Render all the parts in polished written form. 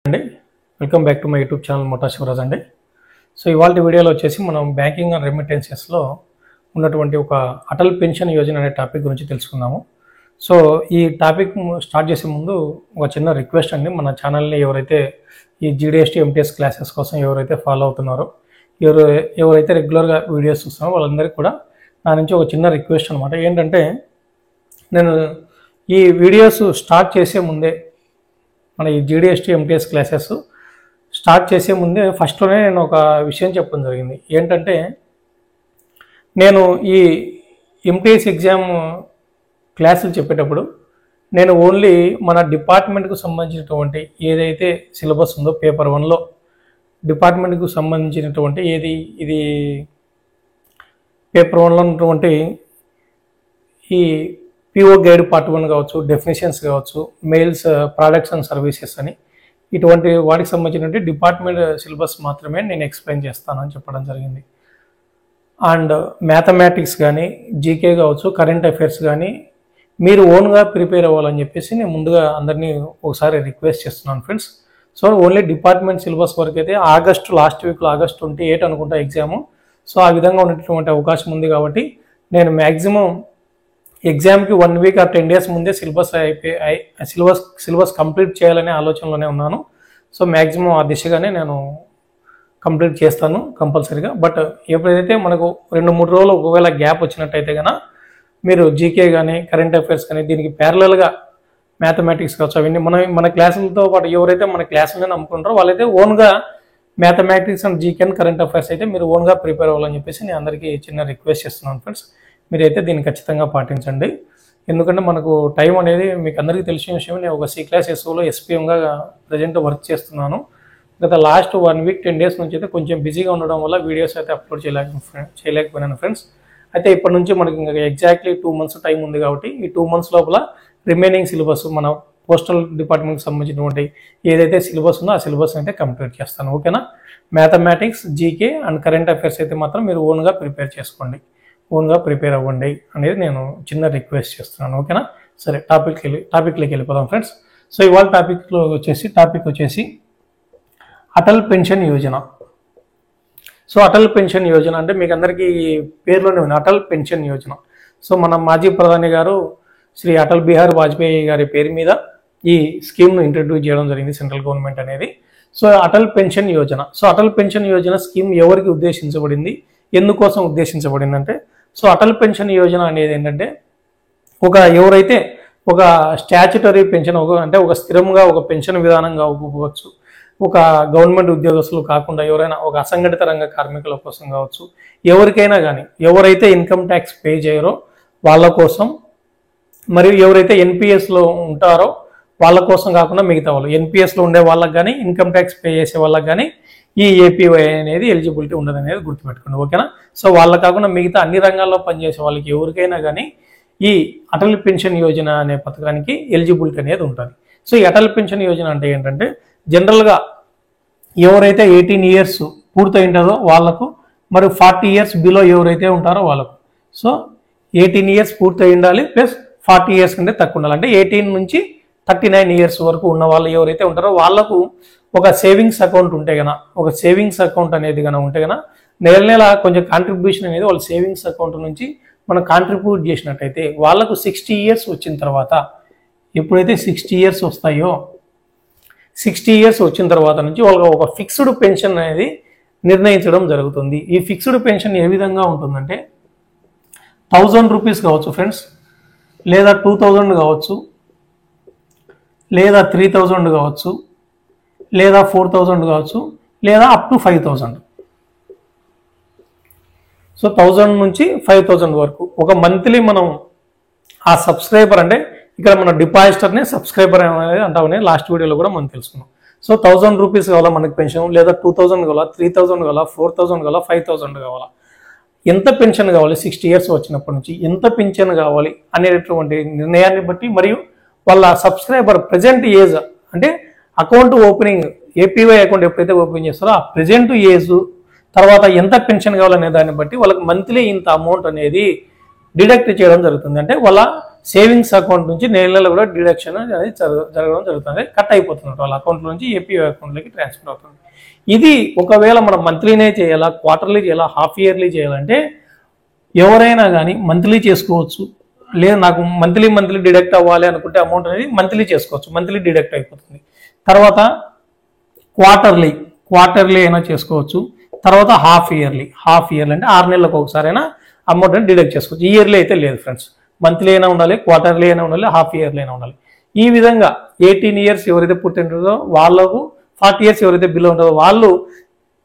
అండి welcome back to my YouTube channel Mota Shivaraj అండి. So ఇవాళ వీడియోలో వచ్చేసి మనం బ్యాంకింగ్ అండ్ రెమిటెన్సెస్లో ఉన్నటువంటి ఒక అటల్ పెన్షన్ యోజన అనే టాపిక్ గురించి తెలుసుకుందాము. సో ఈ టాపిక్ స్టార్ట్ చేసే ముందు ఒక చిన్న రిక్వెస్ట్ అండి, మన ఛానల్ని ఎవరైతే ఈ జీడీఎస్టీ ఎంటీఎస్ క్లాసెస్ కోసం ఎవరైతే ఫాలో అవుతున్నారో, ఎవరైతే రెగ్యులర్గా వీడియోస్ చూస్తున్నారో వాళ్ళందరికీ కూడా నా నుంచి ఒక చిన్న రిక్వెస్ట్ అనమాట. ఏంటంటే నేను ఈ వీడియోస్ స్టార్ట్ చేసే ముందే, మన ఈ జీడీఎస్టీ ఎంటీఎస్ క్లాసెస్ స్టార్ట్ చేసే ముందే ఫస్ట్లోనే నేను ఒక విషయం చెప్పడం జరిగింది. ఏంటంటే నేను ఈ ఎంటీఎస్ ఎగ్జామ్ క్లాసులు చెప్పేటప్పుడు నేను ఓన్లీ మన డిపార్ట్మెంట్కు సంబంధించినటువంటి ఏదైతే సిలబస్ ఉందో పేపర్ 1లో డిపార్ట్మెంట్కు సంబంధించినటువంటి ఇది పేపర్ 1లో ఉన్నటువంటి ఈ పిఓ గైడ్ పార్ట్ 1 కావచ్చు, డెఫినేషన్స్ కావచ్చు, మెయిల్స్, ప్రోడక్ట్స్ అండ్ సర్వీసెస్ అని ఇటువంటి వాటికి సంబంధించినటువంటి డిపార్ట్మెంట్ సిలబస్ మాత్రమే నేను ఎక్స్ప్లెయిన్ చేస్తానని చెప్పడం జరిగింది. అండ్ మ్యాథమెటిక్స్ కానీ, జీకే కావచ్చు, కరెంట్ అఫైర్స్ కానీ మీరు ఓన్గా ప్రిపేర్ అవ్వాలని చెప్పేసి నేను ముందుగా అందరినీ ఒకసారి రిక్వెస్ట్ చేస్తున్నాను friends. So only department syllabus వరకు అయితే లాస్ట్ వీక్లో ఆగస్ట్ 28 అనుకుంటా ఎగ్జాము. సో ఆ విధంగా ఉన్నటువంటి అవకాశం ఉంది కాబట్టి నేను మ్యాక్సిమం ఎగ్జామ్కి 1 వీక్ ఆర్ 10 డేస్ ముందే సిలబస్ కంప్లీట్ చేయాలనే ఆలోచనలోనే ఉన్నాను. సో మ్యాక్సిమం ఆ దిశగానే నేను కంప్లీట్ చేస్తాను కంపల్సరీగా. బట్ ఎప్పుడైతే మనకు 2-3 రోజులు ఒకవేళ గ్యాప్ వచ్చినట్టయితే కనుక మీరు జీకే కానీ, కరెంట్ అఫైర్స్ కానీ దీనికి ప్యారలల్గా మ్యాథమెటిక్స్ కావచ్చు, అవన్నీ మన క్లాసులతో పాటు ఎవరైతే మన క్లాసులను నమ్ముకుంటారో వాళ్ళైతే ఓన్గా mathematics and GK and current affairs అయితే మీరు ఓన్గా ప్రిపేర్ అవ్వాలని చెప్పేసి నేను అందరికీ చిన్న రిక్వెస్ట్ చేస్తున్నాను ఫ్రెండ్స్. మీరైతే దీన్ని ఖచ్చితంగా పాటించండి. ఎందుకంటే మనకు టైం అనేది మీకు అందరికీ తెలిసిన విషయం. నేను ఒక సి క్లాస్ ఎస్ఓలో ఎస్పీఎంగా ప్రజెంట్ వర్క్ చేస్తున్నాను. గత లాస్ట్ 1 వీక్ 10 డేస్ నుంచి అయితే కొంచెం బిజీగా ఉండడం వల్ల వీడియోస్ అయితే అప్లోడ్ చేయలేకపోయినాను ఫ్రెండ్స్. అయితే ఇప్పటి నుంచి మనకి ఇంకా ఎగ్జాక్ట్లీ 2 మంత్స్ టైం ఉంది కాబట్టి ఈ 2 మంత్స్ లోపల రిమైనింగ్ సిలబస్ మన పోస్టల్ డిపార్ట్మెంట్కి సంబంధించినటువంటి ఏదైతే సిలబస్ ఉందో ఆ సిలబస్ అయితే కంప్లీట్ చేస్తాను. ఓకేనా? Mathematics, GK and current affairs అయితే మాత్రం మీరు ఓన్గా ప్రిపేర్ చేసుకోండి, ఓన్గా ప్రిపేర్ అవ్వండి అనేది నేను చిన్న రిక్వెస్ట్ చేస్తున్నాను. ఓకేనా? సరే, టాపిక్లోకి వెళ్ళిపోదాం ఫ్రెండ్స్. సో ఇవాళ టాపిక్ వచ్చేసి Atal pension Yojana. So Atal pension Yojana అంటే మీకు అందరికీ పేరులోనే ఉంది, అటల్ పెన్షన్ యోజన. సో మన మాజీ ప్రధాని గారు శ్రీ అటల్ బిహారీ వాజ్పేయి గారి పేరు మీద ఈ స్కీమ్ను ఇంట్రడ్యూస్ చేయడం జరిగింది సెంట్రల్ గవర్నమెంట్ అనేది. So Atal pension Yojana, Atal pension Yojana scheme ఎవరికి ఉద్దేశించబడింది, ఎందుకోసం ఉద్దేశించబడింది అంటే, సో అటల్ పెన్షన్ యోజన అనేది ఏంటంటే ఎవరైతే ఒక స్టాచ్యుటరీ పెన్షన్ అంటే ఒక స్థిరంగా ఒక పెన్షన్ విధానంగా అవ్వచ్చు, ఒక గవర్నమెంట్ ఉద్యోగస్తులు కాకుండా ఎవరైనా ఒక అసంఘటిత రంగ కార్మికుల కోసం కావచ్చు, ఎవరికైనా కానీ ఎవరైతే ఇన్కమ్ ట్యాక్స్ పే చేయరో వాళ్ళ కోసం, మరియు ఎవరైతే ఎన్పిఎస్లో ఉంటారో వాళ్ళ కోసం కాకుండా మిగతా వాళ్ళు, ఎన్పిఎస్లో ఉండే వాళ్ళకి కానీ ఇన్కమ్ ట్యాక్స్ పే చేసే వాళ్ళకి కానీ ఈ ఏపీవై అనేది ఎలిజిబిలిటీ ఉండదు అనేది గుర్తుపెట్టుకోండి. ఓకేనా? సో వాళ్ళ కాకుండా మిగతా అన్ని రంగాల్లో పనిచేసే వాళ్ళకి ఎవరికైనా కానీ ఈ అటల్ పెన్షన్ యోజన అనే పథకానికి ఎలిజిబిలిటీ అనేది ఉంటుంది. సో ఈ అటల్ పెన్షన్ యోజన అంటే ఏంటంటే జనరల్గా ఎవరైతే 18 ఇయర్స్ పూర్తయింటారో వాళ్ళకు, మరియు 40 ఇయర్స్ బిలో ఎవరైతే ఉంటారో వాళ్ళకు. సో 18 ఇయర్స్ పూర్తయి ఉండాలి, ప్లస్ 40 ఇయర్స్ కంటే తక్కువ ఉండాలి. అంటే 18 నుంచి 39 ఇయర్స్ వరకు ఉన్న వాళ్ళు ఎవరైతే ఉంటారో వాళ్ళకు ఒక సేవింగ్స్ అకౌంట్ ఉంటే గన, ఒక సేవింగ్స్ అకౌంట్ అనేది కనుక ఉంటే గన నెల కొంచెం కాంట్రిబ్యూషన్ అనేది వాళ్ళ సేవింగ్స్ అకౌంట్ నుంచి మనం కాంట్రిబ్యూట్ చేసినట్టయితే వాళ్ళకు 60 ఇయర్స్ వచ్చిన తర్వాత, ఎప్పుడైతే 60 ఇయర్స్ వస్తాయో 60 ఇయర్స్ వచ్చిన తర్వాత నుంచి వాళ్ళకి ఒక ఫిక్స్డ్ పెన్షన్ అనేది నిర్ణయించడం జరుగుతుంది. ఈ ఫిక్స్డ్ పెన్షన్ ఏ విధంగా ఉంటుందంటే 1000 రూపీస్ కావచ్చు ఫ్రెండ్స్, లేదా 2000 కావచ్చు, లేదా 3000 కావచ్చు, లేదా 4000 కావచ్చు, లేదా అప్ టు 5000. సో 1000 నుంచి 5000 వరకు ఒక మంత్లీ మనం ఆ సబ్స్క్రైబర్, అంటే ఇక్కడ మన డిపాజిటర్ని సబ్స్క్రైబర్ అనేది అంటామని లాస్ట్ వీడియోలో కూడా మనం తెలుసుకున్నాం. సో 1000 రూపీస్ కావాలా మనకి పెన్షన్, లేదా 2000 కావాలా, 3000 కావాలా, 4000 కావాలా, 5000 కావాలా, ఎంత పెన్షన్ కావాలి 60 ఇయర్స్ వచ్చినప్పటి నుంచి, ఎంత పెన్షన్ కావాలి అనేటటువంటి నిర్ణయాన్ని బట్టి, మరియు వాళ్ళ సబ్స్క్రైబర్ ప్రజెంట్ ఏజ్, అంటే అకౌంట్ ఓపెనింగ్ ఏపీవై అకౌంట్ ఎప్పుడైతే ఓపెన్ చేస్తారో ఆ ప్రజెంట్ ఏజ్ తర్వాత ఎంత పెన్షన్ కావాలనే దాన్ని బట్టి వాళ్ళకి మంత్లీ ఇంత అమౌంట్ అనేది డిడక్ట్ చేయడం జరుగుతుంది. అంటే వాళ్ళ సేవింగ్స్ అకౌంట్ నుంచి నెల కూడా డిడక్షన్ అనేది జరగడం జరుగుతుంది, కట్ అయిపోతుంది వాళ్ళ అకౌంట్ నుంచి ఏపీఓ అకౌంట్లోకి ట్రాన్స్ఫర్ అవుతుంది. ఇది ఒకవేళ మనం మంత్లీనే చేయాలా, క్వార్టర్లీ చేయాలా, హాఫ్ ఇయర్లీ చేయాలంటే ఎవరైనా కానీ మంత్లీ చేసుకోవచ్చు. లేదు నాకు మంత్లీ డిడక్ట్ అవ్వాలి అనుకుంటే అమౌంట్ అనేది మంత్లీ చేసుకోవచ్చు, మంత్లీ డిడక్ట్ అయిపోతుంది. తర్వాత క్వార్టర్లీ అయినా చేసుకోవచ్చు. తర్వాత హాఫ్ ఇయర్లీ అంటే 6 నెలలకు ఒకసారైనా అమౌంట్ అనేది డిడక్ట్ చేసుకోవచ్చు. ఇయర్లీ అయితే లేదు ఫ్రెండ్స్, మంత్లీ అయినా ఉండాలి, క్వార్టర్లీ అయినా ఉండాలి, హాఫ్ ఇయర్లీ అయినా ఉండాలి. ఈ విధంగా 18 ఇయర్స్ ఎవరైతే పుట్టింటారో వాళ్ళకు, 40 ఇయర్స్ ఎవరైతే బిలో ఉంటారో వాళ్ళు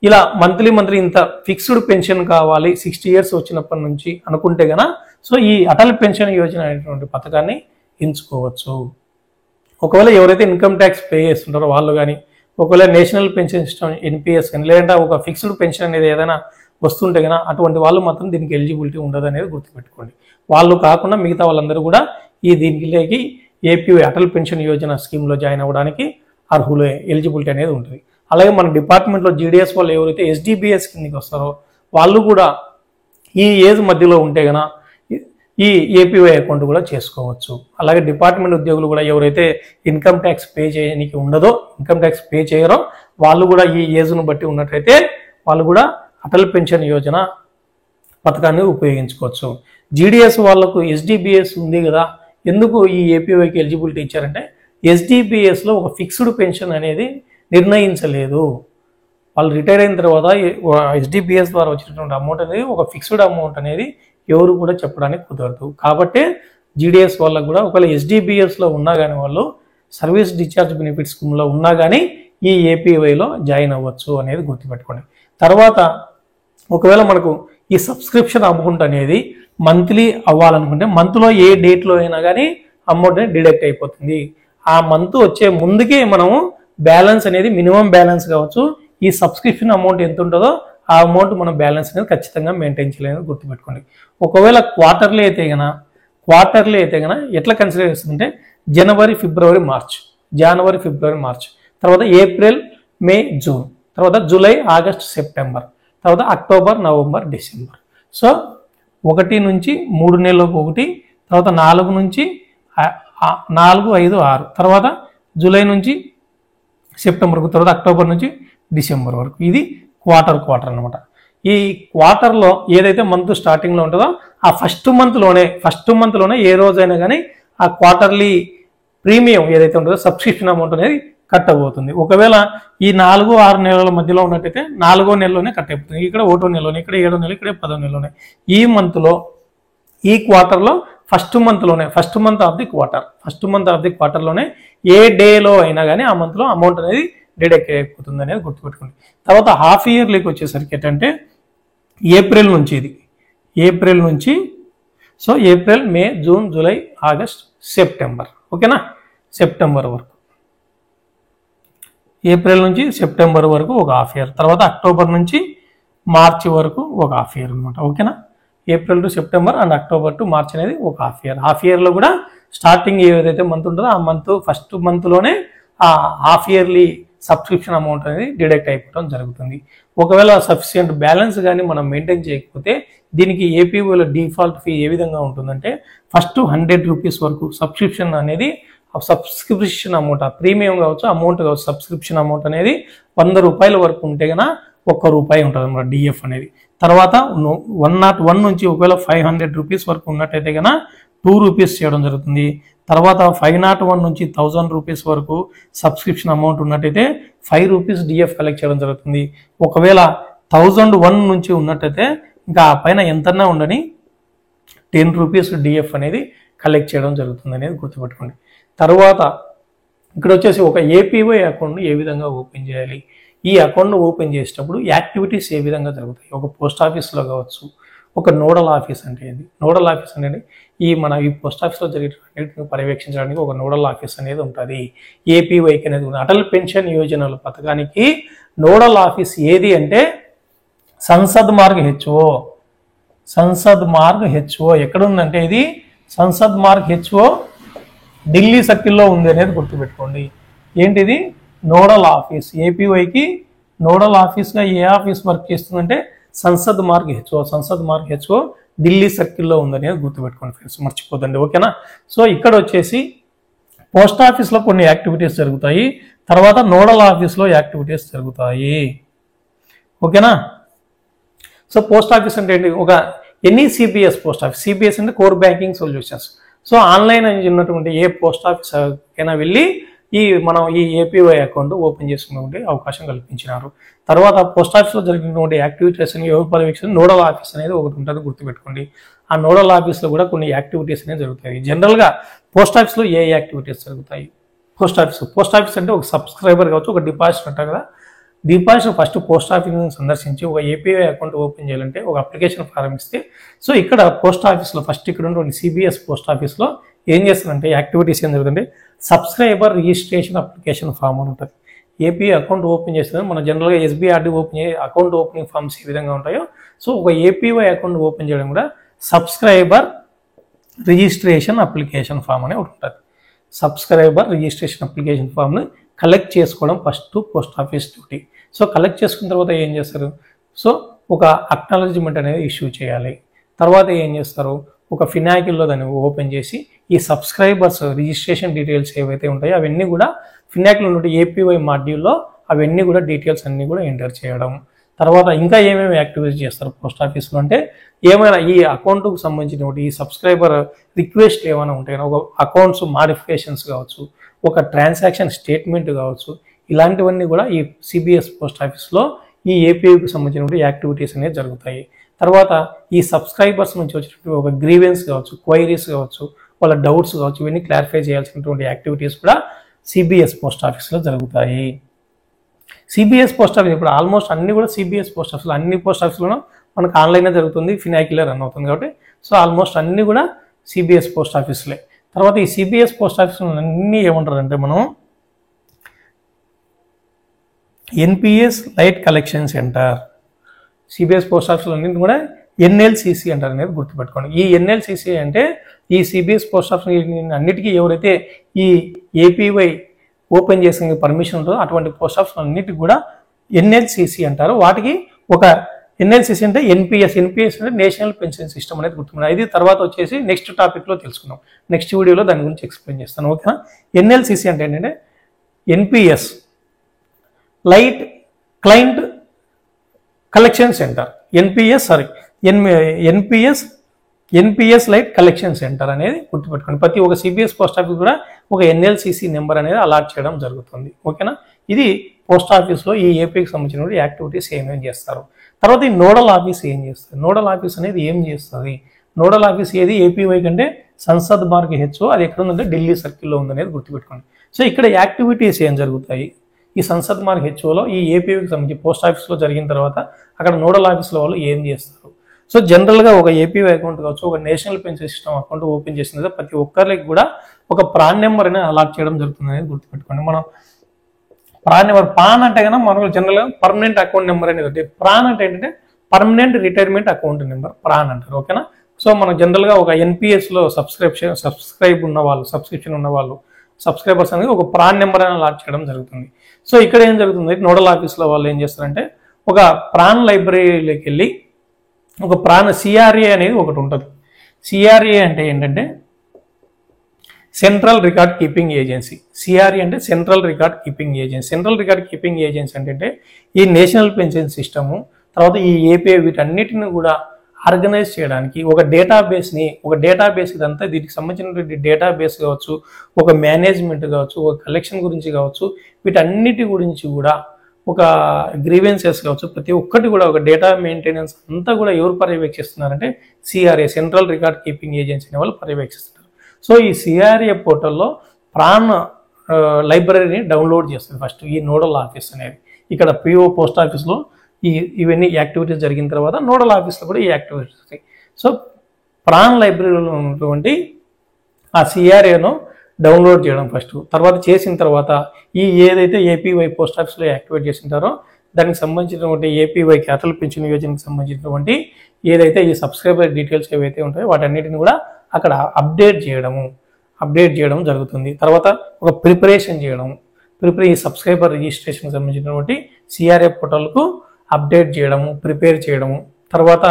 ఇలా మంత్లీ ఇంత ఫిక్స్డ్ పెన్షన్ కావాలి 60 ఇయర్స్ వచ్చినప్పటి నుంచి అనుకుంటే గన సో ఈ అటల్ పెన్షన్ యోజన అనేటువంటి పథకాన్ని ఎంచుకోవచ్చు. ఒకవేళ ఎవరైతే ఇన్కమ్ ట్యాక్స్ పే చేస్తుంటారో వాళ్ళు కానీ, ఒకవేళ నేషనల్ పెన్షన్ సిస్టమ్ ఎన్పిఎస్ కానీ, లేదంటే ఒక ఫిక్స్డ్ పెన్షన్ అనేది ఏదైనా వస్తుంటే కన్నా అటువంటి వాళ్ళు మాత్రం దీనికి ఎలిజిబిలిటీ ఉండదు అనేది గుర్తుపెట్టుకోండి. వాళ్ళు కాకుండా మిగతా వాళ్ళందరూ కూడా దీనికి ఏపీ అటల్ పెన్షన్ యోజన స్కీమ్లో జాయిన్ అవ్వడానికి అర్హులే, ఎలిజిబిలిటీ అనేది ఉంటుంది. అలాగే మన డిపార్ట్మెంట్లో జీడిఎస్ వాళ్ళు ఎవరైతే ఎస్డిబిఎస్ కిందకి వస్తారో వాళ్ళు కూడా ఈ ఏజ్ మధ్యలో ఉంటే గన ఈ ఏపీవై అకౌంట్ కూడా చేసుకోవచ్చు. అలాగే డిపార్ట్మెంట్ ఉద్యోగులు కూడా ఎవరైతే ఇన్కమ్ ట్యాక్స్ పే చేయడానికి ఉండదో, ఇన్కమ్ ట్యాక్స్ పే చేయరో వాళ్ళు కూడా ఈ ఏజ్ను బట్టి ఉన్నట్లయితే వాళ్ళు కూడా అటల్ పెన్షన్ యోజన పథకాన్ని ఉపయోగించుకోవచ్చు. జీడిఎస్ వాళ్ళకు ఎస్డిబిఎస్ ఉంది కదా, ఎందుకు ఈ ఏపీవైకి ఎలిజిబిలిటీ ఇచ్చారంటే ఎస్డిబిఎస్లో ఒక ఫిక్స్డ్ పెన్షన్ అనేది నిర్ణయించలేదు. వాళ్ళు రిటైర్ అయిన తర్వాత ఎస్డిబిఎస్ ద్వారా వచ్చినటువంటి అమౌంట్ అనేది ఒక ఫిక్స్డ్ అమౌంట్ అనేది ఎవరు కూడా చెప్పడానికి కుదరదు. కాబట్టి జీడిఎస్ వాళ్ళకు కూడా ఒకవేళ ఎస్డిబిఎస్లో ఉన్నా కానీ వాళ్ళు సర్వీస్ డిశ్చార్జ్ బెనిఫిట్ స్కీమ్లో ఉన్నా కానీ ఈ ఏపీవైలో జాయిన్ అవ్వచ్చు అనేది గుర్తుపెట్టుకోండి. తర్వాత ఒకవేళ మనకు ఈ సబ్స్క్రిప్షన్ అమౌంట్ అనేది మంత్లీ అవ్వాలనుకుంటే మంత్లో ఏ డేట్లో అయినా కానీ అమౌంట్ అనేది డిడక్ట్ అయిపోతుంది. ఆ మంత్ వచ్చే ముందుకే మనము బ్యాలెన్స్ అనేది మినిమం బ్యాలెన్స్ కావచ్చు, ఈ సబ్స్క్రిప్షన్ అమౌంట్ ఎంత ఉంటుందో ఆ అమౌంట్ మనం బ్యాలెన్స్ అనేది ఖచ్చితంగా మెయింటైన్ చేయలేదని గుర్తుపెట్టుకోండి. ఒకవేళ క్వార్టర్లీ అయితే కనుక ఎట్లా కన్సిడర్ చేస్తుందంటే జనవరి ఫిబ్రవరి మార్చ్, తర్వాత ఏప్రిల్ మే జూన్, తర్వాత జూలై ఆగస్ట్ సెప్టెంబర్, తర్వాత అక్టోబర్ నవంబర్ డిసెంబర్. సో 1 నుంచి 3 నెలలకు 1, తర్వాత 4 నుంచి 4, 5, 6, తర్వాత జూలై నుంచి సెప్టెంబర్ వరకు, తర్వాత అక్టోబర్ నుంచి డిసెంబర్ వరకు. ఇది క్వార్టర్ అనమాట. ఈ క్వార్టర్లో ఏదైతే మంత్ స్టార్టింగ్లో ఉంటుందో ఆ ఫస్ట్ మంత్లోనే ఏ రోజైనా కానీ ఆ క్వార్టర్లీ ప్రీమియం ఏదైతే ఉంటుందో సబ్స్క్రిప్షన్ అమౌంట్ అనేది కట్ అవబోతుంది. ఒకవేళ ఈ 4-6 నెలల మధ్యలో ఉన్నట్టయితే 4వ నెలలోనే కట్ అయిపోతుంది. ఇక్కడ 1వ నెలలోనే, ఇక్కడ 7వ నెల, ఇక్కడ 10వ నెలలోనే. ఈ క్వార్టర్లో ఫస్ట్ మంత్ ఆఫ్ ది క్వార్టర్లోనే ఏ డేలో అయినా కానీ ఆ మంత్లో అమౌంట్ అనేది డిడక్ట్ అయిపోతుంది అనేది గుర్తుపెట్టుకోండి. తర్వాత హాఫ్ ఇయర్లీకి వచ్చేసరికి ఏంటంటే ఏప్రిల్ నుంచి సో ఏప్రిల్, మే, జూన్, జూలై, ఆగస్ట్, సెప్టెంబర్, ఓకేనా, సెప్టెంబర్ వరకు, ఏప్రిల్ నుంచి సెప్టెంబర్ వరకు ఒక హాఫ్ ఇయర్, తర్వాత అక్టోబర్ నుంచి మార్చి వరకు ఒక హాఫ్ ఇయర్ అనమాట, ఓకేనా. April to September and October to March అనేది ఒక హాఫ్ ఇయర్లో కూడా స్టార్టింగ్ ఏదైతే మంత్ ఉంటుందో ఆ ఫస్ట్ మంత్లోనే ఆ హాఫ్ ఇయర్లీ సబ్స్క్రిప్షన్ అమౌంట్ అనేది డిడక్ట్ అయిపోవడం జరుగుతుంది. ఒకవేళ సఫిషియంట్ బ్యాలెన్స్ కానీ మనం మెయింటైన్ చేయకపోతే దీనికి ఏపీఓలో డిఫాల్ట్ ఫీ ఏ విధంగా ఉంటుందంటే ఫస్ట్ 100 రూపీస్ వరకు సబ్స్క్రిప్షన్ అనేది సబ్స్క్రిప్షన్ అమౌంట్, ఆ ప్రీమియం కావచ్చు, అమౌంట్ కావచ్చు, సబ్స్క్రిప్షన్ అమౌంట్ అనేది 100 రూపాయల వరకు ఉంటే కన్నా ₹1 ఉంటుంది అన్నమాట డిఎఫ్ అనేది. తర్వాత 101 నుంచి ఒకవేళ 500 రూపీస్ వరకు ఉన్నట్టయితే కన్నా ₹2 చేయడం జరుగుతుంది. తర్వాత 501 నుంచి 1000 రూపీస్ వరకు సబ్స్క్రిప్షన్ అమౌంట్ ఉన్నట్టయితే ₹5 డిఎఫ్ కలెక్ట్ చేయడం జరుగుతుంది. ఒకవేళ 1001 నుంచి ఉన్నట్టయితే ఇంకా ఆ పైన ఎంతన్నా ఉండని ₹10 డిఎఫ్ అనేది కలెక్ట్ చేయడం జరుగుతుంది అనేది గుర్తుపెట్టుకోండి. తర్వాత ఇక్కడ వచ్చేసి ఒక ఏపీవై అకౌంట్ను ఏ విధంగా ఓపెన్ చేయాలి, ఈ అకౌంట్ను ఓపెన్ చేసేటప్పుడు యాక్టివిటీస్ ఏ విధంగా జరుగుతాయి, ఒక పోస్ట్ ఆఫీస్లో కావచ్చు, ఒక నోడల్ ఆఫీస్ అంటే ఏంటి, నోడల్ ఆఫీస్ అనేది ఈ పోస్ట్ ఆఫీస్లో జరిగేటువంటి పర్యవేక్షించడానికి ఒక నోడల్ ఆఫీస్ అనేది ఉంటుంది. ఏపీవైకి అనేది అటల్ పెన్షన్ యోజనల పథకానికి నోడల్ ఆఫీస్ ఏది అంటే సంసద్ మార్గ్ హెచ్ఓ ఎక్కడుందంటే ఇది సంసద్ మార్గ్ హెచ్ఓ ఢిల్లీ సర్కిల్లో ఉంది అనేది గుర్తుపెట్టుకోండి. ఏంటిది నోడల్ ఆఫీస్, ఏపీవైకి నోడల్ ఆఫీస్గా ఏ ఆఫీస్ వర్క్ చేస్తుందంటే సంసద్ మార్గ్ హెచ్ఓ ఢిల్లీ సర్కిల్లో ఉందనేది గుర్తుపెట్టుకోండి ఫ్రెండ్స్, మర్చిపోదండి. ఓకేనా? సో ఇక్కడ వచ్చేసి పోస్ట్ ఆఫీస్లో కొన్ని యాక్టివిటీస్ జరుగుతాయి, తర్వాత నోడల్ ఆఫీస్లో యాక్టివిటీస్ జరుగుతాయి. ఓకేనా? సో పోస్ట్ ఆఫీస్ అంటే ఏంటి? ఒక any CBS post office, CBS అంటే core banking solutions. So online అని ఉన్నటువంటి ఏ పోస్ట్ ఆఫీస్ అయినా వెళ్ళి మనం ఈ ఏపీవై అకౌంట్ ఓపెన్ చేసుకునే అవకాశం కల్పించినారు. తర్వాత పోస్ట్ ఆఫీస్లో జరిగినటువంటి యాక్టివిటీస్ అని ఎవరు పర్యవేక్షణ నోడల్ ఆఫీస్ అనేది ఒకటి ఉంటుంది, గుర్తుపెట్టుకోండి. ఆ నోడల్ ఆఫీస్లో కూడా కొన్ని యాక్టివిటీస్ అనేవి జరుగుతాయి. జనరల్గా పోస్ట్ ఆఫీస్లో ఏ యాక్టివిటీస్ జరుగుతాయి? పోస్ట్ ఆఫీస్ అంటే ఒక సబ్స్క్రైబర్ కావచ్చు, ఒక డిపాజిటర్ అంటారు కదా. డిపాజిటర్ ఫస్ట్ పోస్ట్ ఆఫీస్ని సందర్శించి ఒక ఏపీఐ అకౌంట్ ఓపెన్ చేయాలంటే ఒక అప్లికేషన్ ప్రారంభిస్తే, సో ఇక్కడ పోస్ట్ ఆఫీస్లో ఫస్ట్ ఇక్కడ ఉన్నటువంటి సిబిఎస్ పోస్ట్ ఆఫీస్లో ఏం చేస్తారంటే యాక్టివిటీస్ ఏం జరుగుతుందంటే సబ్స్క్రైబర్ రిజిస్ట్రేషన్ అప్లికేషన్ ఫామ్ అని ఉంటుంది. ఏపీఐ అకౌంట్ ఓపెన్ చేస్తే మన జనరల్గా ఎస్బీఆర్డీ ఓపెన్ అకౌంట్ ఓపెనింగ్ ఫామ్స్ ఏ విధంగా ఉంటాయో, సో ఒక ఏపీఐ అకౌంట్ ఓపెన్ చేయడం కూడా సబ్స్క్రైబర్ రిజిస్ట్రేషన్ అప్లికేషన్ ఫామ్ అనే ఒకటి ఉంటుంది. సబ్స్క్రైబర్ రిజిస్ట్రేషన్ అప్లికేషన్ ఫామ్ని కలెక్ట్ చేసుకోవడం first post office duty. So collect చేసుకున్న తర్వాత ఏం చేస్తారు? సో ఒక అక్నాలజ్మెంట్ అనేది ఇష్యూ చేయాలి. తర్వాత ఏం చేస్తారు? ఒక ఫినాకిల్లో దాన్ని ఓపెన్ చేసి ఈ సబ్స్క్రైబర్స్ రిజిస్ట్రేషన్ డీటెయిల్స్ ఏవైతే ఉంటాయో అవన్నీ కూడా ఫినాకిల్ ఉన్న ఏపీవై మాడ్యూల్లో అవన్నీ కూడా డీటెయిల్స్ అన్నీ కూడా ఎంటర్ చేయడం. తర్వాత ఇంకా ఏమేమి యాక్టివిటీస్ చేస్తారు పోస్ట్ ఆఫీస్లో అంటే, ఏమైనా ఈ అకౌంట్కు సంబంధించినటువంటి ఈ సబ్స్క్రైబర్ రిక్వెస్ట్ ఏమైనా ఉంటాయో, ఒక అకౌంట్స్ మాడిఫికేషన్స్ కావచ్చు, ఒక ట్రాన్సాక్షన్ స్టేట్మెంట్ కావచ్చు, ఇలాంటివన్నీ కూడా ఈ సిబిఎస్ పోస్ట్ ఆఫీస్లో ఈ ఏపీఐకి సంబంధించినటువంటి యాక్టివిటీస్ అనేవి జరుగుతాయి. తర్వాత ఈ సబ్స్క్రైబర్స్ నుంచి వచ్చినటువంటి ఒక గ్రీవెన్స్ కావచ్చు, క్వైరీస్ కావచ్చు, వాళ్ళ డౌట్స్ కావచ్చు, ఇవన్నీ క్లారిఫై చేయాల్సినటువంటి యాక్టివిటీస్ కూడా సిబిఎస్ పోస్ట్ ఆఫీస్లో జరుగుతాయి. సిబిఎస్ పోస్ట్ ఆఫీస్ ఇప్పుడు ఆల్మోస్ట్ అన్ని కూడా సిబిఎస్ పోస్ట్ ఆఫీస్లో, అన్ని పోస్ట్ ఆఫీస్లోనూ మనకు ఆన్లైన్లో జరుగుతుంది, ఫినాకిలే రన్ అవుతుంది కాబట్టి సో ఆల్మోస్ట్ అన్ని కూడా సిబిఎస్ పోస్ట్ ఆఫీస్లే. తర్వాత ఈ సిబిఎస్ పోస్ట్ ఆఫీస్లో అన్నీ ఏమంటారంటే మనం NPS light collection centre. CBS post ఆఫీస్లో అన్నింటి కూడా ఎన్ఎల్సిసి అంటారు అనేది గుర్తుపెట్టుకోండి. ఈ ఎన్ఎల్సిసి అంటే ఈ సిబిఎస్ పోస్ట్ ఆఫీస్ అన్నిటికీ ఎవరైతే ఈ ఏపీవై ఓపెన్ చేసిన పర్మిషన్ ఉంటుందో అటువంటి పోస్ట్ ఆఫీస్ అన్నిటికీ కూడా ఎన్ఎల్సిసి అంటారు. వాటికి ఒక ఎన్ఎల్సిసి అంటే ఎన్పిఎస్ అంటే నేషనల్ పెన్షన్ సిస్టమ్ అనేది గుర్తుపెట్టుకోండి. ఇది తర్వాత వచ్చేసి నెక్స్ట్ టాపిక్లో తెలుసుకుందాం, నెక్స్ట్ వీడియోలో దాని గురించి ఎక్స్ప్లెయిన్ చేస్తాను. ఓకేనా? ఎన్ఎల్సిసి అంటే ఏంటంటే NPS light client collection centre. NPS light collection centre అనేది గుర్తుపెట్టుకోండి. ప్రతి ఒక్క సిబిఎస్ పోస్ట్ ఆఫీస్ కూడా ఒక ఎన్ఎల్సిసి నెంబర్ అనేది అలాట్ చేయడం జరుగుతుంది. ఓకేనా? ఇది పోస్ట్ ఆఫీస్లో ఈ ఏపీకి సంబంధించిన యాక్టివిటీస్ ఏమేమి చేస్తారు. తర్వాత ఈ నోడల్ ఆఫీస్ ఏం చేస్తారు? నోడల్ ఆఫీస్ అనేది ఏం చేస్తుంది? నోడల్ ఆఫీస్ ఏది ఏపీవై కంటే సంసద్ మార్గ్ హెచ్ఓ, అది ఎక్కడ ఉందంటే ఢిల్లీ సర్కిల్లో ఉందనేది గుర్తుపెట్టుకోండి. సో ఇక్కడ యాక్టివిటీస్ ఏం జరుగుతాయి? ఈ సంసద్ మార్గ్ హెచ్ఓలో ఈ ఏపీవైకి సంబంధించి పోస్ట్ ఆఫీస్లో జరిగిన తర్వాత అక్కడ నోడల్ ఆఫీస్లో వాళ్ళు ఏం చేస్తారు? సో జనరల్గా ఒక ఏపీవై అకౌంట్ కావచ్చు, ఒక national pension system account open చేసిన తర్వాత ప్రతి ఒక్కరికి కూడా ఒక ప్రాన్ నెంబర్ అనేది అలాట్ చేయడం జరుగుతుంది అనేది గుర్తుపెట్టుకోండి. మనం ప్రాన్ నెంబర్, పాన్ అంటే కన్నా మనం జనరల్గా పర్మనెంట్ అకౌంట్ నెంబర్ అనేది ఉంటుంది. ప్రాన్ అంటే ఏంటంటే permanent retirement account number, PRAN అంటారు. ఓకేనా? సో మనం జనరల్గా ఒక ఎన్పిఎస్లో సబ్స్క్రిప్షన్ ఉన్న వాళ్ళు సబ్స్క్రైబర్స్ అనేది ఒక ప్రాన్ నెంబర్ అనేది అలాట్ చేయడం జరుగుతుంది. సో ఇక్కడ ఏం జరుగుతుంది? నోడల్ ఆఫీస్లో వాళ్ళు ఏం చేస్తారంటే ఒక ప్రాన్ లైబ్రరీలోకి వెళ్ళి ఒక ప్రాన్ సిఆర్ఏ అనేది ఒకటి ఉంటుంది. సిఆర్ఏ అంటే ఏంటంటే central record keeping agency. CRA అంటే central record keeping agency. Central record keeping agency అంటే ఈ నేషనల్ పెన్షన్ సిస్టము, తర్వాత ఈ ఏపీఐ వీటన్నిటిని కూడా ఆర్గనైజ్ చేయడానికి ఒక డేటాబేస్ ఇదంతా దీనికి సంబంధించినటువంటి డేటాబేస్ కావచ్చు, ఒక మేనేజ్మెంట్ కావచ్చు, ఒక కలెక్షన్ గురించి కావచ్చు, వీటన్నిటి గురించి కూడా ఒక గ్రీవెన్సెస్ కావచ్చు, ప్రతి ఒక్కటి కూడా ఒక డేటా మెయింటెనెన్స్ అంతా కూడా ఎవరు పర్యవేక్షిస్తున్నారంటే CRA, central record keeping agency అనే వాళ్ళు పర్యవేక్షిస్తున్నారు. సో ఈ సిఆర్ఏ పోర్టల్లో ప్రాన్ లైబ్రరీని డౌన్లోడ్ చేస్తుంది ఫస్ట్ ఈ నోడల్ ఆఫీస్ అనేది. ఇక్కడ పిఓ పోస్ట్ ఆఫీస్లో ఇవన్నీ యాక్టివిటీస్ జరిగిన తర్వాత నోడల్ ఆఫీస్లో కూడా ఈ యాక్టివిటీస్ వస్తాయి. సో ప్రాన్ లైబ్రరీలో ఉన్నటువంటి ఆ సిఆర్ఏను డౌన్లోడ్ చేయడం ఫస్ట్. తర్వాత చేసిన తర్వాత ఏదైతే ఏపీవై పోస్ట్ ఆఫీస్లో యాక్టివేట్ చేసింటారో దానికి సంబంధించినటువంటి ఏపీవైకి అటల్ పెన్షన్ యోజనకి సంబంధించినటువంటి ఏదైతే ఈ సబ్స్క్రైబర్ డీటెయిల్స్ ఏవైతే ఉంటాయో వాటన్నిటిని కూడా అక్కడ అప్డేట్ చేయడం జరుగుతుంది. తర్వాత ఒక ప్రిపరేషన్ చేయడం, ఈ సబ్స్క్రైబర్ రిజిస్ట్రేషన్కి సంబంధించినటువంటి సిఆర్ఏ పోర్టల్కు అప్డేట్ చేయడము, ప్రిపేర్ చేయడము, తర్వాత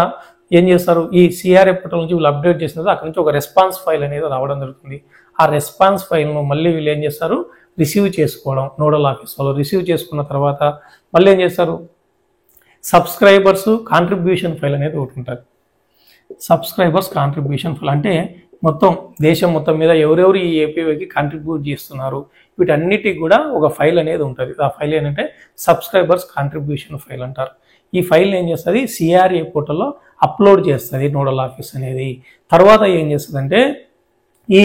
ఏం చేస్తారు, ఈ సిఆర్ఏ పోర్టల్ నుంచి వీళ్ళు అప్డేట్ చేసిన తర్వాత అక్కడ నుంచి ఒక రెస్పాన్స్ ఫైల్ అనేది రావడం జరుగుతుంది. ఆ రెస్పాన్స్ ఫైల్ను మళ్ళీ వీళ్ళు ఏం చేస్తారు, రిసీవ్ చేసుకోవడం, నోడల్ ఆఫీస్ వాళ్ళు రిసీవ్ చేసుకున్న తర్వాత మళ్ళీ ఏం చేస్తారు, సబ్స్క్రైబర్స్ కాంట్రిబ్యూషన్ ఫైల్ అనేది ఒకటి ఉంటుంది. సబ్స్క్రైబర్స్ కాంట్రిబ్యూషన్ ఫైల్ అంటే మొత్తం దేశం మొత్తం మీద ఎవరెవరు ఈ ఏపీవైకి కాంట్రిబ్యూట్ చేస్తున్నారు వీటన్నిటికి కూడా ఒక ఫైల్ అనేది ఉంటుంది. ఆ ఫైల్ ఏంటంటే సబ్స్క్రైబర్స్ కాంట్రిబ్యూషన్ ఫైల్ అంటారు. ఈ ఫైల్ ఏం చేస్తుంది, సిఆర్ఏ పోర్టల్లో అప్లోడ్ చేస్తుంది నోడల్ ఆఫీస్ అనేది. తర్వాత ఏం చేస్తుందంటే ఈ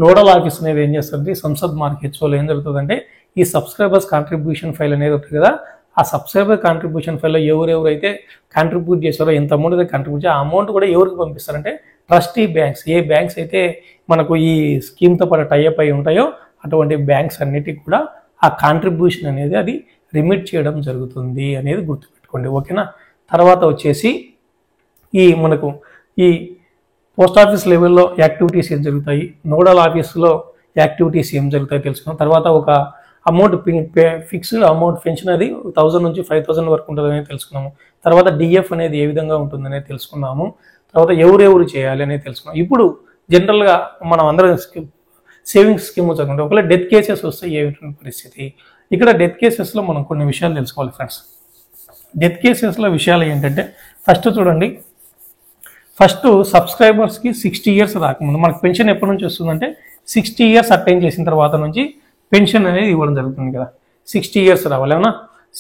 నోడల్ ఆఫీస్ అనేది ఏం చేస్తుంది, సంసద్ మార్క్ హెచ్ఓలో ఏం జరుగుతుందంటే ఈ సబ్స్క్రైబర్స్ కాంట్రిబ్యూషన్ ఫైల్ అనేది ఉంటుంది కదా, ఆ సబ్స్క్రైబర్ కాంట్రిబ్యూషన్ ఫైల్లో ఎవరెవరైతే కాంట్రిబ్యూట్ చేశారో ఎంత అమౌంట్ అయితే కాంట్రిబ్యూట్ చేసి ఆ అమౌంట్ కూడా ఎవరికి పంపిస్తారంటే ట్రస్టీ బ్యాంక్స్, ఏ బ్యాంక్స్ అయితే మనకు ఈ స్కీమ్తో పాటు టైఅప్ అయి ఉంటాయో అటువంటి బ్యాంక్స్ అన్నిటికి కూడా ఆ కాంట్రిబ్యూషన్ అనేది అది రిమిట్ చేయడం జరుగుతుంది అనేది గుర్తుపెట్టుకోండి, ఓకేనా. తర్వాత వచ్చేసి ఈ మనకు ఈ పోస్ట్ ఆఫీస్ లెవెల్లో యాక్టివిటీస్ ఏం జరుగుతాయి, నోడల్ ఆఫీస్లో యాక్టివిటీస్ ఏం జరుగుతాయి తెలుసుకున్నాం. తర్వాత ఒక అమౌంట్ ఫిక్స్డ్ అమౌంట్ పెన్షన్ అది 1000 నుంచి 5000 వరకు ఉంటుందని తెలుసుకున్నాము. తర్వాత డిఎఫ్ అనేది ఏ విధంగా ఉంటుందనేది తెలుసుకున్నాము. తర్వాత ఎవరెవరు చేయాలి అనేది తెలుసుకున్నాం. ఇప్పుడు జనరల్గా మనం అందరం సేవింగ్స్ స్కీమ్ చదువుకుంటే ఒకవేళ డెత్ కేసెస్ వస్తే ఏమిటి పరిస్థితి, ఇక్కడ డెత్ కేసెస్లో మనం కొన్ని విషయాలు తెలుసుకోవాలి ఫ్రెండ్స్. డెత్ కేసెస్లో విషయాలు ఏంటంటే ఫస్ట్ చూడండి, ఫస్ట్ సబ్స్క్రైబర్స్కి 60 ఇయర్స్ రాకముందు మనకు పెన్షన్ ఎప్పటి నుంచి వస్తుందంటే 60 ఇయర్స్ అటైన్ చేసిన తర్వాత నుంచి పెన్షన్ అనేది ఇవ్వడం జరుగుతుంది కదా. 60 ఇయర్స్ రావాలి అవునా,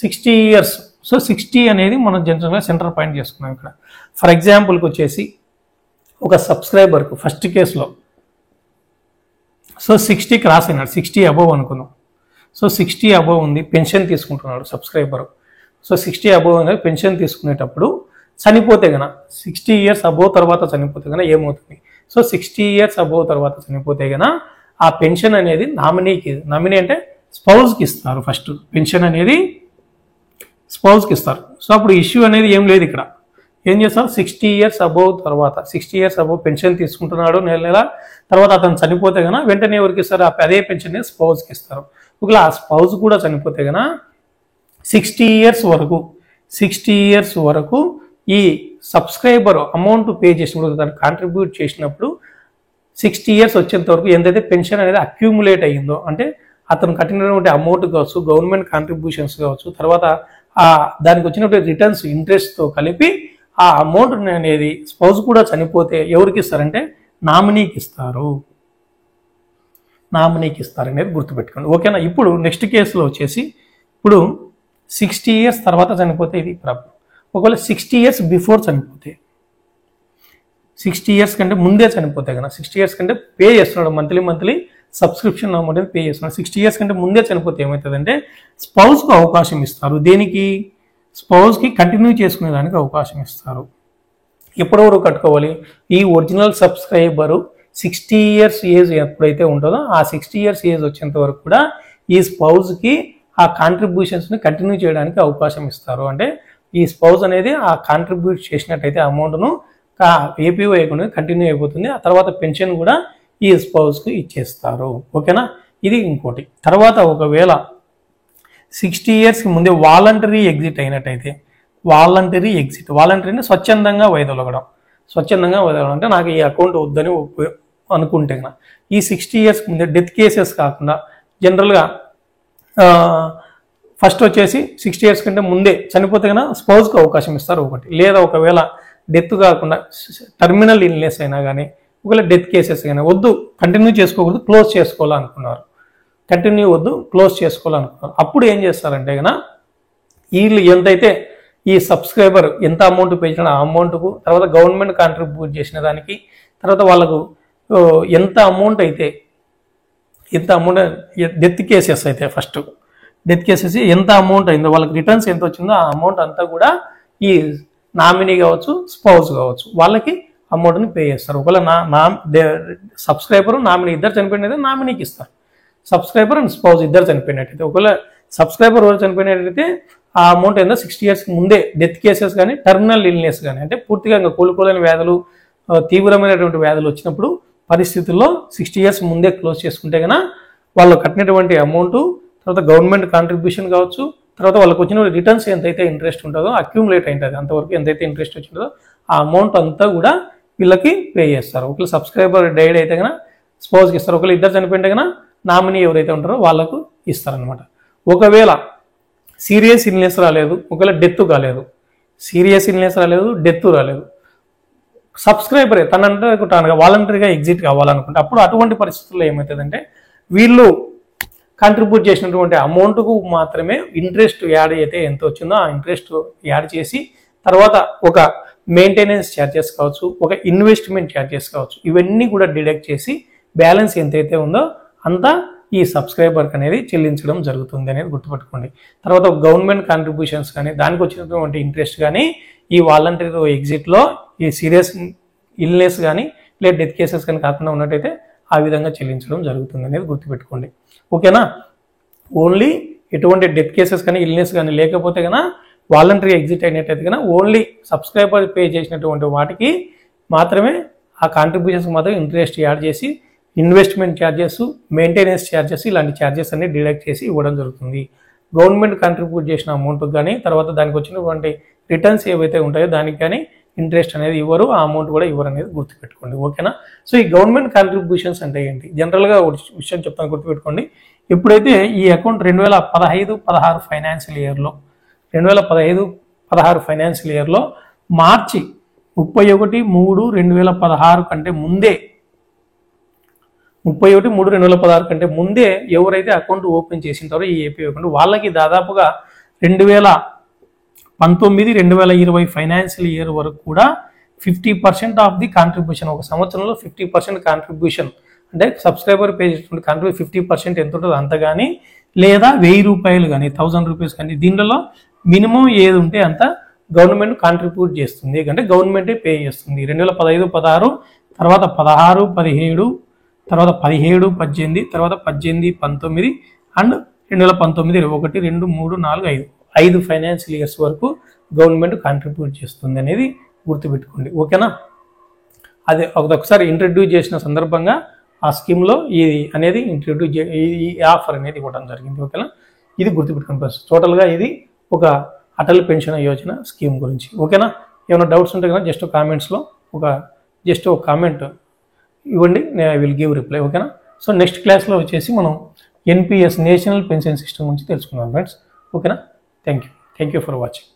60 ఇయర్స్. సో 60 అనేది మనం జనరల్గా సెంటర్ పాయింట్ చేసుకున్నాం ఇక్కడ. ఫర్ ఎగ్జాంపుల్కి వచ్చేసి ఒక సబ్స్క్రైబర్కు ఫస్ట్ కేసులో సో 60 క్రాస్ అయినాడు, 60 అబోవ్ అనుకుందాం. సో 60 అబోవ్ ఉంది, పెన్షన్ తీసుకుంటున్నాడు సబ్స్క్రైబర్. సో 60 అబోవ్ అనేది పెన్షన్ తీసుకునేటప్పుడు చనిపోతే గన 60 ఇయర్స్ అబోవ్ తర్వాత చనిపోతే గన ఏమవుతుంది, సో 60 ఇయర్స్ అబోవ్ తర్వాత చనిపోతే గన ఆ పెన్షన్ అనేది నామినీకి, నామినీ అంటే స్పౌజ్కి ఇస్తారు. ఫస్ట్ పెన్షన్ అనేది స్పౌజ్కి ఇస్తారు. సో అప్పుడు ఇష్యూ అనేది ఏం లేదు. ఇక్కడ ఏం చేస్తారు, 60 ఇయర్స్ అబోవ్ తర్వాత 60 ఇయర్స్ అబోవ్ పెన్షన్ తీసుకుంటున్నాడు నెల నెల, తర్వాత అతను చనిపోతే గన వెంటనే ఎవరికి ఇస్తారు, అదే పెన్షన్ స్పౌజ్కి ఇస్తారు. ఒకవేళ ఆ స్పౌజ్ కూడా చనిపోతే గన 60 ఇయర్స్ వరకు ఈ సబ్స్క్రైబర్ అమౌంట్ పే చేసినప్పుడు దాన్ని కాంట్రిబ్యూట్ చేసినప్పుడు 60 ఇయర్స్ వచ్చేంత వరకు ఎంతైతే పెన్షన్ అనేది అక్యూములేట్ అయ్యిందో, అంటే అతను కట్టినటువంటి అమౌంట్ కావచ్చు, గవర్నమెంట్ కాంట్రిబ్యూషన్స్ కావచ్చు, తర్వాత దానికి వచ్చినటువంటి రిటర్న్స్ ఇంట్రెస్ట్తో కలిపి ఆ అమౌంట్ అనేది స్పౌజ్ కూడా చనిపోతే ఎవరికి ఇస్తారంటే నామినీకి ఇస్తారు, నామినీకి ఇస్తారు అనేది గుర్తుపెట్టుకోండి, ఓకేనా. ఇప్పుడు నెక్స్ట్ కేసులో వచ్చేసి ఇప్పుడు 60 ఇయర్స్ తర్వాత చనిపోతే ఇది ప్రాబ్లం. ఒకవేళ 60 ఇయర్స్ బిఫోర్ చనిపోతే, 60 ఇయర్స్ కంటే ముందే చనిపోతే కనుక 60 ఇయర్స్ కంటే పే చేస్తున్నాడు, మంత్లీ సబ్స్క్రిప్షన్ అమౌంట్ పే చేస్తున్నాడు. 60 ఇయర్స్ కంటే ముందే చనిపోతే ఏమవుతుందంటే స్పౌజ్కు అవకాశం ఇస్తారు. దేనికి, స్పౌజ్కి కంటిన్యూ చేసుకునేదానికి అవకాశం ఇస్తారు. ఎప్పటివరకు కట్టుకోవాలి, ఈ ఒరిజినల్ సబ్స్క్రైబరు 60 ఇయర్స్ ఏజ్ ఎప్పుడైతే ఉంటుందో ఆ 60 ఇయర్స్ ఏజ్ వచ్చేంత వరకు కూడా ఈ స్పౌజ్కి ఆ కాంట్రిబ్యూషన్స్ని కంటిన్యూ చేయడానికి అవకాశం ఇస్తారు. అంటే ఈ స్పౌజ్ అనేది ఆ కాంట్రిబ్యూట్ చేసినట్టయితే అమౌంట్ను ఏపీ వేయకుండా కంటిన్యూ అయిపోతుంది. ఆ తర్వాత పెన్షన్ కూడా ఈ స్పౌజ్కి ఇచ్చేస్తారు, ఓకేనా. ఇది ఇంకోటి. తర్వాత ఒకవేళ 60 ఇయర్స్కి ముందే వాలంటరీ ఎగ్జిట్ అయినట్టయితే, వాలంటరీ అంటే స్వచ్ఛందంగా వైదొలగడం. స్వచ్ఛందంగా వైదొలగడం అంటే నాకు ఈ అకౌంట్ వద్దని అనుకుంటే కన్నా ఈ 60 ఇయర్స్కి ముందే డెత్ కేసెస్ కాకుండా జనరల్గా ఫస్ట్ వచ్చేసి 60 ఇయర్స్ కంటే ముందే చనిపోతే కన్నా స్పౌజ్కి అవకాశం ఇస్తారు ఒకటి. లేదా ఒకవేళ డెత్ కాకుండా టర్మినల్ ఇల్నెస్ అయినా కానీ ఒకవేళ డెత్ కేసెస్ అయినా వద్దు, కంటిన్యూ చేసుకోకూడదు, క్లోజ్ చేసుకోవాలనుకున్నారు, కంటిన్యూ వద్దు క్లోజ్ చేసుకోవాలనుకున్నారు, అప్పుడు ఏం చేస్తారంటే కన్నా వీళ్ళు ఎంతైతే ఈ సబ్స్క్రైబర్ ఎంత అమౌంట్ పే చేసిన ఆ అమౌంట్కు, తర్వాత గవర్నమెంట్ కాంట్రిబ్యూట్ చేసిన దానికి, తర్వాత వాళ్ళకు ఎంత అమౌంట్ డెత్ కేసెస్ అయితే ఫస్ట్ డెత్ కేసెస్ ఎంత అమౌంట్ అయిందో వాళ్ళకి రిటర్న్స్ ఎంత వచ్చిందో ఆ అమౌంట్ అంతా కూడా ఈ నామినీ కావచ్చు, స్పౌజ్ కావచ్చు, వాళ్ళకి అమౌంట్ని పే చేస్తారు. ఒకవేళ సబ్స్క్రైబర్ నామినీ ఇద్దరు చనిపోయినట్టయితే నామినీకి ఇస్తారు. సబ్స్క్రైబర్ అండ్ స్పౌజ్ ఇద్దరు చనిపోయినట్టయితే, ఒకవేళ సబ్స్క్రైబర్ ఎవరు చనిపోయినట్టయితే ఆ అమౌంట్ ఏందో 60 ఇయర్స్కి ముందే డెత్ కేసెస్ కానీ టర్మినల్ ఇల్నెస్ కానీ అంటే పూర్తిగా ఇంకా కోలుకోలేని వ్యాధులు, తీవ్రమైనటువంటి వ్యాధులు వచ్చినప్పుడు పరిస్థితుల్లో 60 ఇయర్స్ ముందే క్లోజ్ చేసుకుంటే కన్నా వాళ్ళు కట్టినటువంటి అమౌంట్, తర్వాత గవర్నమెంట్ కాంట్రిబ్యూషన్ కావచ్చు, తర్వాత వాళ్ళకి వచ్చిన రిటర్న్స్ ఎంతైతే ఇంట్రెస్ట్ ఉంటుందో అక్యూములేట్ అయింటుంది, అంతవరకు ఎంతైతే ఇంట్రెస్ట్ వచ్చిందో ఆ అమౌంట్ అంతా కూడా వీళ్ళకి పే చేస్తారు. ఒకవేళ సబ్స్క్రైబర్ డైడ్ అయితే కనుక స్పౌస్కి ఇస్తారు. ఒకవేళ ఇద్దరు చనిపోయింటే కనుక నామినీ ఎవరైతే ఉంటారో వాళ్ళకు ఇస్తారనమాట. ఒకవేళ సీరియస్ ఇల్నెస్ రాలేదు, ఒకవేళ డెత్ కాలేదు, సీరియస్ ఇల్నెస్ రాలేదు, డెత్ రాలేదు, సబ్స్క్రైబరే తనగా వాలంటరీగా ఎగ్జిట్ కావాలనుకుంటే అప్పుడు అటువంటి పరిస్థితుల్లో ఏమవుతుందంటే వీళ్ళు కాంట్రిబ్యూట్ చేసినటువంటి అమౌంట్కు మాత్రమే ఇంట్రెస్ట్ యాడ్ అయితే ఎంత వచ్చిందో ఆ ఇంట్రెస్ట్ యాడ్ చేసి తర్వాత ఒక మెయింటెనెన్స్ ఛార్జెస్ కావచ్చు, ఒక ఇన్వెస్ట్మెంట్ ఛార్జెస్ కావచ్చు, ఇవన్నీ కూడా డిడక్ట్ చేసి బ్యాలెన్స్ ఎంతైతే ఉందో అంతా ఈ సబ్స్క్రైబర్కి అనేది చెల్లించడం జరుగుతుంది అనేది గుర్తుపెట్టుకోండి. తర్వాత గవర్నమెంట్ కాంట్రిబ్యూషన్స్ కానీ దానికి వచ్చినటువంటి ఇంట్రెస్ట్ కానీ ఈ వాలంటరీ ఎగ్జిట్లో ఈ సీరియస్ ఇల్నెస్ కానీ లేదా డెత్ కేసెస్ కానీ కాకుండా ఉన్నట్టయితే ఆ విధంగా చెల్లించడం జరుగుతుంది అనేది గుర్తుపెట్టుకోండి. ఓకేనా? ఓన్లీ ఎటువంటి డెత్ కేసెస్ కానీ ఇల్నెస్ కానీ లేకపోతే కన్నా వాలంటరీ ఎగ్జిట్ అయినట్టయితే కన్నా ఓన్లీ సబ్స్క్రైబర్ పే చేసినటువంటి వాటికి మాత్రమే ఆ కాంట్రిబ్యూషన్స్కి మాత్రం ఇంట్రెస్ట్ యాడ్ చేసి ఇన్వెస్ట్మెంట్ ఛార్జెస్, మెయింటెనెన్స్ ఛార్జెస్ ఇలాంటి ఛార్జెస్ అన్ని డిడక్ట్ చేసి ఇవ్వడం జరుగుతుంది. గవర్నమెంట్ కాంట్రిబ్యూట్ చేసిన అమౌంట్కి కానీ తర్వాత దానికి వచ్చినటువంటి రిటర్న్స్ ఏవైతే ఉంటాయో దానికి కానీ ఇంట్రెస్ట్ అనేది ఇవ్వరు, ఆ అమౌంట్ కూడా ఇవ్వరు అనేది గుర్తుపెట్టుకోండి. ఓకేనా? సో ఈ గవర్నమెంట్ కాంట్రిబ్యూషన్స్ అంటే ఏంటి? జనరల్గా ఒక విషయం చెప్తాను, గుర్తుపెట్టుకోండి. ఎప్పుడైతే ఈ అకౌంట్ 2015-16 ఫైనాన్షియల్ ఇయర్లో 2015-16 ఫైనాన్షియల్ ఇయర్లో మార్చి 31/3/2016 కంటే ముందే 31/3/2016 కంటే ముందే ఎవరైతే అకౌంట్ ఓపెన్ చేసింటారో ఈ ఏపీ అకౌంట్ వాళ్ళకి దాదాపుగా 2019-2020 ఫైనాన్షియల్ ఇయర్ వరకు కూడా 50% ఆఫ్ ది కాంట్రిబ్యూషన్, ఒక సంవత్సరంలో 50% కాంట్రిబ్యూషన్ అంటే సబ్స్క్రైబర్ పే చేసినటువంటి కాంట్రిబ్యూషన్ 50% ఎంత ఉంటుందో అంత కానీ లేదా 1000 రూపాయలు కానీ 1000 రూపీస్ కానీ దీనిలో మినిమం ఏది ఉంటే అంత గవర్నమెంట్ కాంట్రిబ్యూట్ చేస్తుంది, అంటే గవర్నమెంటే పే చేస్తుంది. 2015-16 తర్వాత 16-17 తర్వాత 17-18 తర్వాత 18-19 అండ్ 2019-21 2 3 4 5 ఫైనాన్షియల్ ఇయర్స్ వరకు గవర్నమెంట్ కాంట్రిబ్యూట్ చేస్తుంది అనేది గుర్తుపెట్టుకోండి. ఓకేనా? అది ఒకసారి ఇంట్రడ్యూస్ చేసిన సందర్భంగా ఆ స్కీమ్లో ఇది అనేది ఈ ఆఫర్ అనేది ఇవ్వడం జరిగింది. ఓకేనా? ఇది గుర్తుపెట్టుకోండి. ప్లస్ టోటల్గా ఇది ఒక అటల్ పెన్షన్ యోజన స్కీమ్ గురించి. ఓకేనా? ఏమైనా డౌట్స్ ఉంటే కనుక జస్ట్ కామెంట్స్లో ఒక కామెంట్ ఇవ్వండి, ఐ విల్ గివ్ రిప్లై. ఓకేనా? సో నెక్స్ట్ క్లాస్లో వచ్చేసి మనం NPS నేషనల్ పెన్షన్ సిస్టమ్ గురించి తెలుసుకుందాం ఫ్రెండ్స్. ఓకేనా? Thank you for watching.